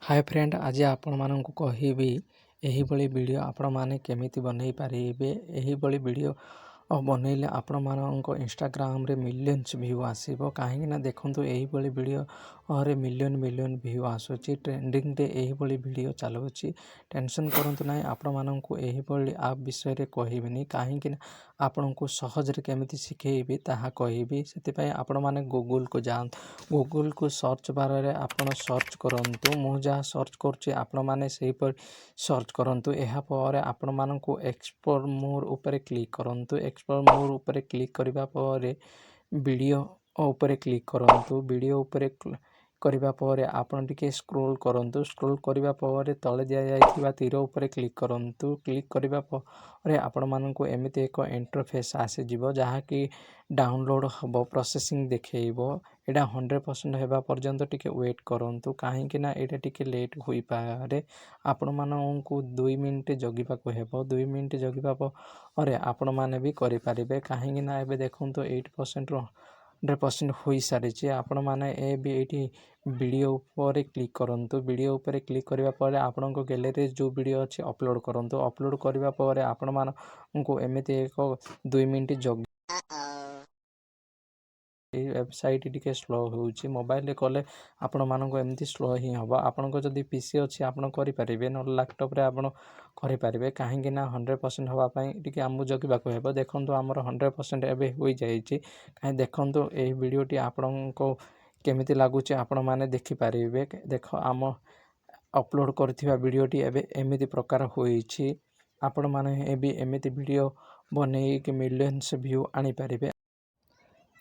Hi friend, आज आपण मानक कहबी यही वीडियो आपण माने केमिति बनई पारिबे। यही वीडियो बनइले आपण मानक इंस्टाग्राम रे मिलियंस व्यू आसीबो। काहे ना देखंतु यही वीडियो रे मिलियन मिलियन व्यू आसुची। ट्रेंडिंग रे यही वीडियो चलुची। टेंशन करंतु नाही, आपण मानक यही आप विषय रे कहबिनी। काहे ना आपण को सहज रे केमिति सिखेइबी ताहा कहबी। सेति पय आपण माने गूगल को जान, गूगल को सर्च बार रे आपण सर्च करंतु। मु जा सर्च करछि आपण माने सेही पर सर्च करंतु। एहा पर आपण मानक एक्सप्लोर मोर ऊपर क्लिक करंतु। एक्सप्लोर मोर ऊपर क्लिक करिबा पर वीडियो ऊपर क्लिक करंतु। वीडियो ऊपर करिबा पर आपण टिके स्क्रॉल करंतु। स्क्रॉल करिबा पर तळे दिया जायथिबा तीर ऊपर क्लिक करंतु। क्लिक करिबा पर आपण मानक एमिति एक इंटरफेस आसे जिवो जहा कि डाउनलोड हबो, प्रोसेसिंग देखैबो। एटा 100% हेबा पर्यंत टिके वेट करंतु। काहे कि ना एटा टिके लेट होई पारे। आपण मानकु 2 मिनिट जगिबाको हेबो। 2 मिनिट जगिबा पर आपण माने भी करि पारिबे। काहे कि ना एबे देखंतु 8% रो 100% होई सारिछि। आपण माने ए भी एठी वीडियो ऊपर क्लिक करंतु। वीडियो ऊपर क्लिक करिबा पर आपनको गैलरी जो वीडियो अछि अपलोड करंतु। अपलोड करिबा पर आपण मानकु एमिति एक 2 मिनिट जग वेबसाइट टिके स्लो होउची। मोबाइल रे कले आपण मानको एमती स्लो ही हबो। आपनको जदी पीसी अछि आपण करि पारिबे, न लैपटॉप रे आपण करि पारिबे। काहे कि ना 100% हवा पई टिके आमु जगिबाको हेबो। देखंतु हमर 100% एबे होई जाईची। काहे देखंतु एही वीडियोटी आपनको केमिति लागुची आपण माने देखि पारिबे। देखो आम अपलोड करथिबा वीडियोटी एबे एमिति प्रकार होईची। आपण माने एबे एमिति वीडियो बनेई कि मिलियंस व्यू आनी पारिबे।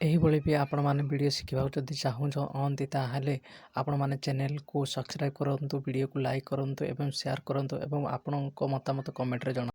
एहीभଳି भी आपण माने वीडियो शिखिबाक जदि चाहूछंती ताहाले आपण माने चैनल को सब्सक्राइब करंतु, वीडियो को लाइक करंतु एवं शेयर करंतु एवं आपणको मतामत कमेंट रे जणा।